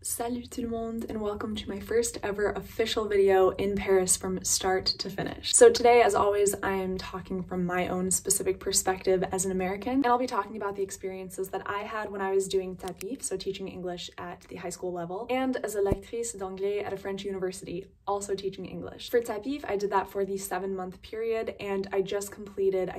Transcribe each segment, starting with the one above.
Salut tout le monde and welcome to my first ever official video in Paris from start to finish. So today, as always, I am talking from my own specific perspective as an American, and I'll be talking about the experiences that I had when I was doing TAPIF, so teaching English at the high school level, and as a lectrice d'anglais at a French university, also teaching English. For TAPIF, I did that for the 7-month period, and I just completed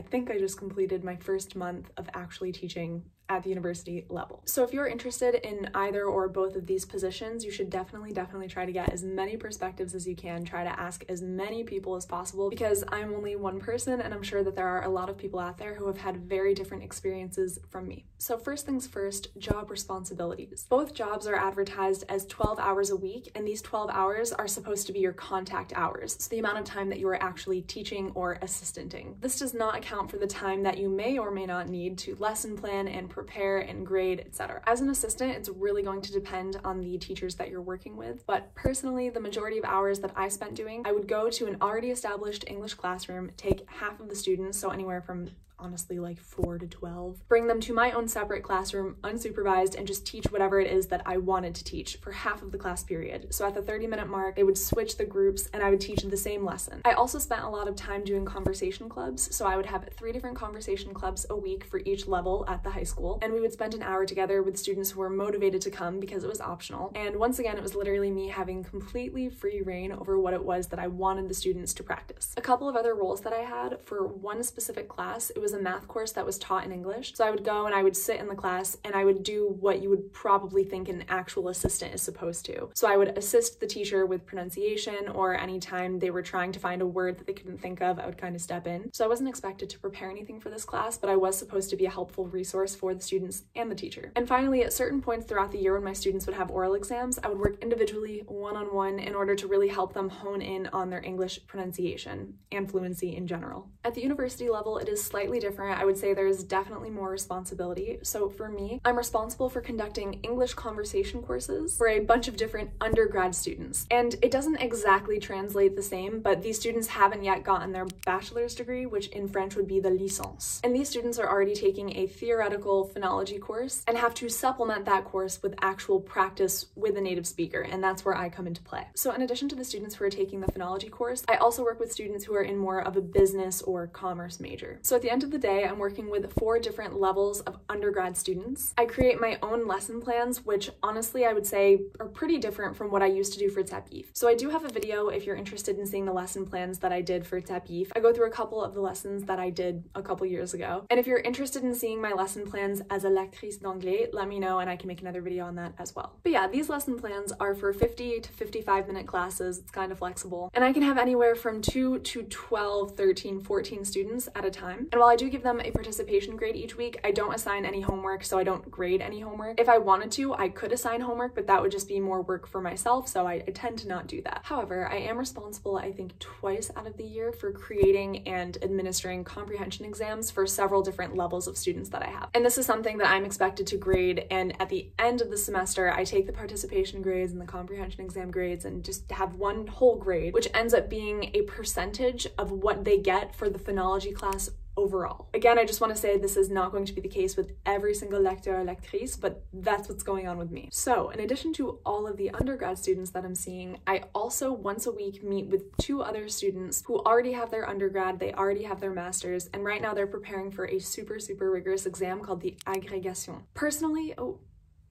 my first month of actually teaching at the university level. So if you're interested in either or both of these positions, you should definitely try to get as many perspectives as you can, try to ask as many people as possible, because I'm only one person and I'm sure that there are a lot of people out there who have had very different experiences from me. So first things first, job responsibilities. Both jobs are advertised as 12 hours a week, and these 12 hours are supposed to be your contact hours, so the amount of time that you are actually teaching or assistanting. This does not account for the time that you may or may not need to lesson plan and prepare and grade, etc. As an assistant, it's really going to depend on the teachers that you're working with, but personally, the majority of hours that I spent doing, I would go to an already established English classroom, take half of the students, so anywhere from honestly like 4 to 12, bring them to my own separate classroom unsupervised and just teach whatever it is that I wanted to teach for half of the class period. So at the 30-minute mark, they would switch the groups and I would teach the same lesson. I also spent a lot of time doing conversation clubs, so I would have 3 different conversation clubs a week for each level at the high school, and we would spend an hour together with students who were motivated to come because it was optional. And once again, it was literally me having completely free reign over what it was that I wanted the students to practice. A couple of other roles that I had for one specific class, it was a math course that was taught in English. So I would go and I would sit in the class and I would do what you would probably think an actual assistant is supposed to. So I would assist the teacher with pronunciation, or anytime they were trying to find a word that they couldn't think of, I would kind of step in. So I wasn't expected to prepare anything for this class, but I was supposed to be a helpful resource for the students and the teacher. And finally, at certain points throughout the year when my students would have oral exams, I would work individually, one-on-one, in order to really help them hone in on their English pronunciation and fluency in general. At the university level, it is slightly different. I would say there is definitely more responsibility. So for me, I'm responsible for conducting English conversation courses for a bunch of different undergrad students. And it doesn't exactly translate the same, but these students haven't yet gotten their bachelor's degree, which in French would be the licence. And these students are already taking a theoretical phonology course and have to supplement that course with actual practice with a native speaker, and that's where I come into play. So in addition to the students who are taking the phonology course, I also work with students who are in more of a business or commerce major. So at the end of the day, I'm working with 4 different levels of undergrad students. I create my own lesson plans, which honestly I would say are pretty different from what I used to do for TAPIF. So I do have a video if you're interested in seeing the lesson plans that I did for TAPIF. I go through a couple of the lessons that I did a couple years ago. And if you're interested in seeing my lesson plans as a lectrice d'anglais, let me know and I can make another video on that as well. But yeah, these lesson plans are for 50 to 55-minute classes. It's kind of flexible. And I can have anywhere from 2 to 12, 13, 14 students at a time. And while I do give them a participation grade each week, I don't assign any homework, so I don't grade any homework. If I wanted to, I could assign homework, but that would just be more work for myself, so I tend to not do that. However, I am responsible, I think, twice out of the year for creating and administering comprehension exams for several different levels of students that I have. And this is something that I'm expected to grade, and at the end of the semester, I take the participation grades and the comprehension exam grades and just have one whole grade, which ends up being a percentage of what they get for the phonology class overall. Again, I just want to say this is not going to be the case with every single lecteur or lectrice, but that's what's going on with me. So in addition to all of the undergrad students that I'm seeing, I also once a week meet with 2 other students who already have their undergrad, they already have their master's, and right now they're preparing for a super rigorous exam called the agrégation. Personally,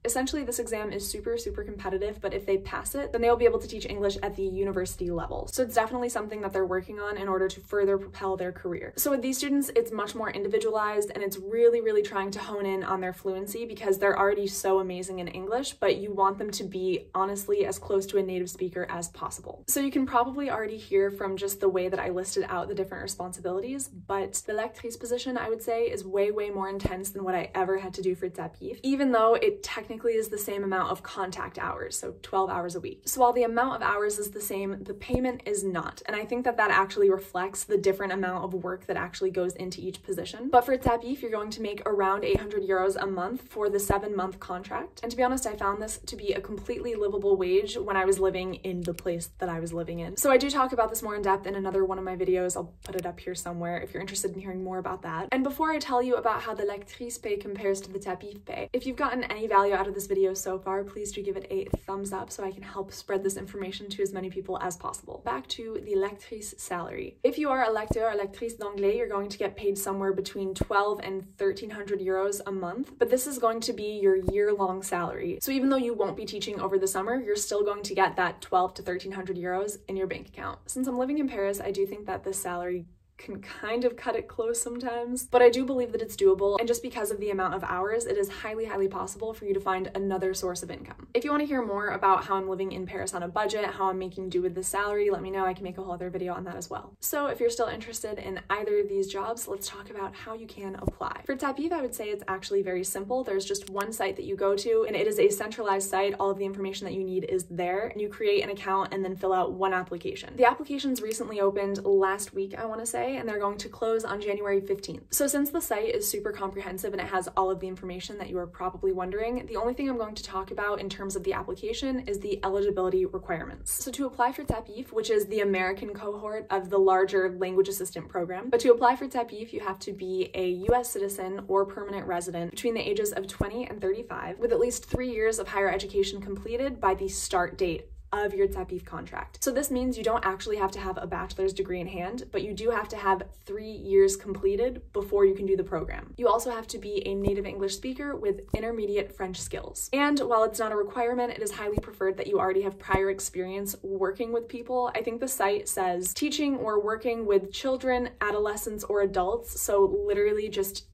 essentially, this exam is super competitive, but if they pass it, then they'll be able to teach English at the university level. So it's definitely something that they're working on in order to further propel their career. So with these students, it's much more individualized, and it's really trying to hone in on their fluency because they're already so amazing in English, but you want them to be honestly as close to a native speaker as possible. So you can probably already hear from just the way that I listed out the different responsibilities, but the lectrice position, I would say, is way more intense than what I ever had to do for TAPIF, even though it technically is the same amount of contact hours, so 12 hours a week. So while the amount of hours is the same, the payment is not. And I think that that actually reflects the different amount of work that actually goes into each position. But for TAPIF, you're going to make around 800 euros a month for the 7-month contract. And to be honest, I found this to be a completely livable wage when I was living in the place that I was living in. So I do talk about this more in depth in another one of my videos. I'll put it up here somewhere if you're interested in hearing more about that. And before I tell you about how the lectrice pay compares to the TAPIF pay, if you've gotten any value out of this video so far, please do give it a thumbs up so I can help spread this information to as many people as possible. Back to the lectrice salary. If you are a lecteur or lectrice d'anglais, you're going to get paid somewhere between 12 and 1,300 euros a month, but this is going to be your year-long salary. So even though you won't be teaching over the summer, you're still going to get that 12 to 1,300 euros in your bank account. Since I'm living in Paris, I do think that this salary can kind of cut it close sometimes, but I do believe that it's doable, and just because of the amount of hours, it is highly possible for you to find another source of income. If you want to hear more about how I'm living in Paris on a budget, how I'm making do with this salary, let me know. I can make a whole other video on that as well. So if you're still interested in either of these jobs, let's talk about how you can apply. For TAPIF, I would say it's actually very simple. There's just one site that you go to, and it is a centralized site. All of the information that you need is there, and you create an account and then fill out one application. The application's recently opened last week, I want to say, and they're going to close on January 15th. So since the site is super comprehensive and it has all of the information that you are probably wondering, the only thing I'm going to talk about in terms of the application is the eligibility requirements. So to apply for TAPIF, which is the American cohort of the larger language assistant program, but to apply for TAPIF, you have to be a US citizen or permanent resident between the ages of 20 and 35 with at least 3 years of higher education completed by the start date of your TAPIF contract. So this means you don't actually have to have a bachelor's degree in hand, but you do have to have 3 years completed before you can do the program. You also have to be a native English speaker with intermediate French skills. And while it's not a requirement, it is highly preferred that you already have prior experience working with people. I think the site says teaching or working with children, adolescents, or adults. So literally just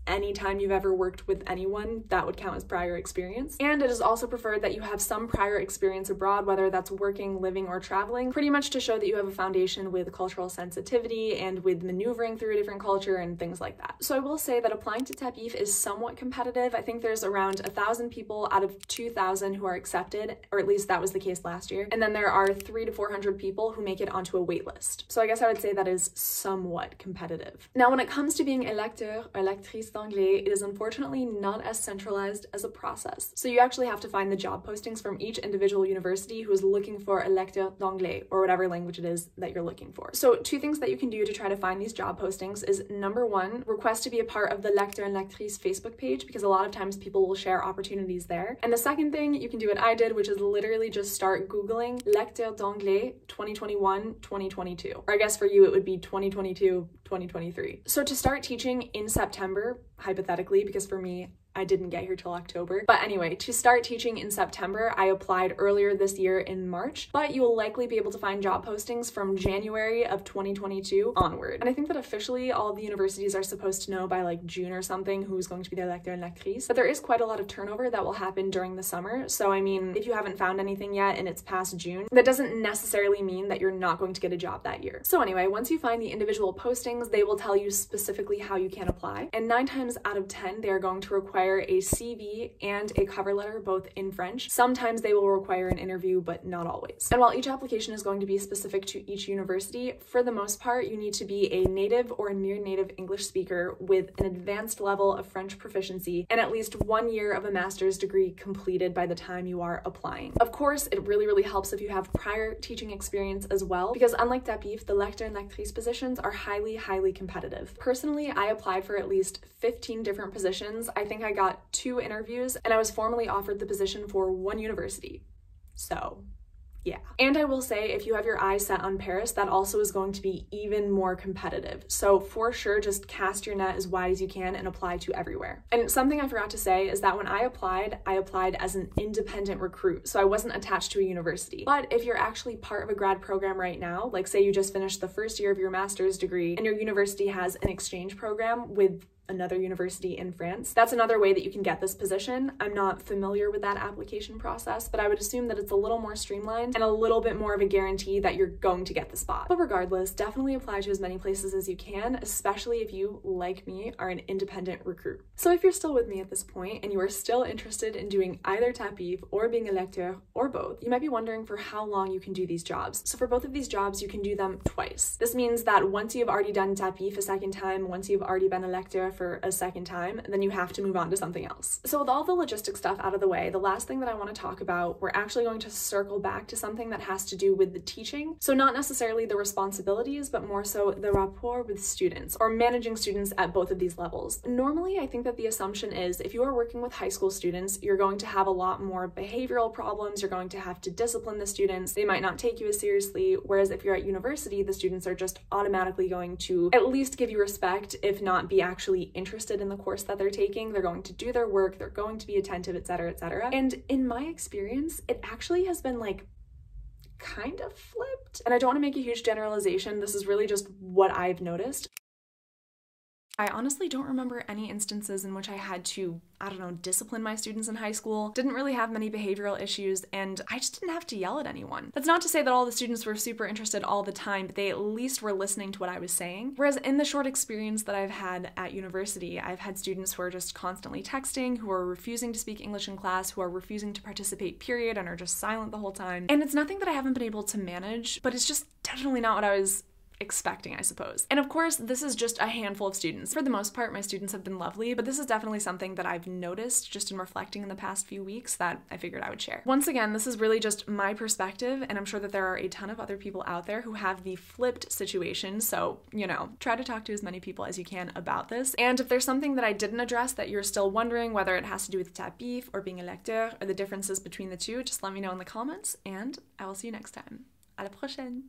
anytime you've ever worked with anyone, that would count as prior experience. And it is also preferred that you have some prior experience abroad, whether that's working, living, or traveling, pretty much to show that you have a foundation with cultural sensitivity and with maneuvering through a different culture and things like that. So I will say that applying to TAPIF is somewhat competitive. I think there's around 1,000 people out of 2,000 who are accepted, or at least that was the case last year. And then there are 300 to 400 people who make it onto a wait list. So I guess I would say that is somewhat competitive. Now, when it comes to being a lecteur or lectrice d'anglais, it is unfortunately not as centralized as a process. So you actually have to find the job postings from each individual university who is looking for a lecteur d'anglais, or whatever language it is that you're looking for. So 2 things that you can do to try to find these job postings is, number 1, request to be a part of the lecteur and lectrice Facebook page, because a lot of times people will share opportunities there. And the second thing, you can do what I did, which is literally just start Googling lecteur d'anglais 2021-2022. Or I guess for you, it would be 2022-2023. So to start teaching in September, hypothetically, because for me, I didn't get here till October. But anyway, to start teaching in September, I applied earlier this year in March, but you will likely be able to find job postings from January of 2022 onward. And I think that officially all of the universities are supposed to know by like June or something who's going to be their lecteur and lectrice. But there is quite a lot of turnover that will happen during the summer. So I mean, if you haven't found anything yet and it's past June, that doesn't necessarily mean that you're not going to get a job that year. So anyway, once you find the individual postings, they will tell you specifically how you can apply. And 9 times out of 10, they are going to require a CV and a cover letter, both in French. Sometimes they will require an interview, but not always. And while each application is going to be specific to each university, for the most part, you need to be a native or near native English speaker with an advanced level of French proficiency and at least 1 year of a master's degree completed by the time you are applying. Of course, it really helps if you have prior teaching experience as well, because unlike TAPIF, the lecteur and lectrice positions are highly competitive. Personally, I applied for at least 15 different positions. I think I got 2 interviews, and I was formally offered the position for 1 university. So yeah. And I will say, if you have your eyes set on Paris, that also is going to be even more competitive. So for sure, just cast your net as wide as you can and apply to everywhere. And something I forgot to say is that when I applied as an independent recruit. So I wasn't attached to a university. But if you're actually part of a grad program right now, like say you just finished the first year of your master's degree and your university has an exchange program with another university in France, that's another way that you can get this position. I'm not familiar with that application process, but I would assume that it's a little more streamlined and a little bit more of a guarantee that you're going to get the spot. But regardless, definitely apply to as many places as you can, especially if you, like me, are an independent recruit. So if you're still with me at this point and you are still interested in doing either TAPIF or being a lecteur or or both, you might be wondering for how long you can do these jobs. So for both of these jobs, you can do them twice. This means that once you've already done TAPIF a second time, once you've already been a lecteur for a second time, then you have to move on to something else. So with all the logistic stuff out of the way, the last thing that I want to talk about, we're actually going to circle back to something that has to do with the teaching. So not necessarily the responsibilities, but more so the rapport with students, or managing students at both of these levels. Normally, I think that the assumption is if you are working with high school students, you're going to have a lot more behavioral problems, you're going to have to discipline the students, they might not take you as seriously, whereas if you're at university, the students are just automatically going to at least give you respect, if not be actually interested in the course that they're taking. They're going to do their work, they're going to be attentive, etc., etc. And in my experience, it actually has been like kind of flipped. And I don't want to make a huge generalization, this is really just what I've noticed. I honestly don't remember any instances in which I had to, I don't know, discipline my students in high school. Didn't really have many behavioral issues, and I just didn't have to yell at anyone. That's not to say that all the students were super interested all the time, but they at least were listening to what I was saying. Whereas in the short experience that I've had at university, I've had students who are just constantly texting, who are refusing to speak English in class, who are refusing to participate, period, and are just silent the whole time. And it's nothing that I haven't been able to manage, but it's just definitely not what I was expecting, I suppose. And of course, this is just a handful of students. For the most part, my students have been lovely, but this is definitely something that I've noticed just in reflecting in the past few weeks that I figured I would share. Once again, this is really just my perspective, and I'm sure that there are a ton of other people out there who have the flipped situation, so, you know, try to talk to as many people as you can about this. And if there's something that I didn't address that you're still wondering, whether it has to do with TAPIF or being a lecteur or the differences between the two, just let me know in the comments, and I will see you next time. À la prochaine!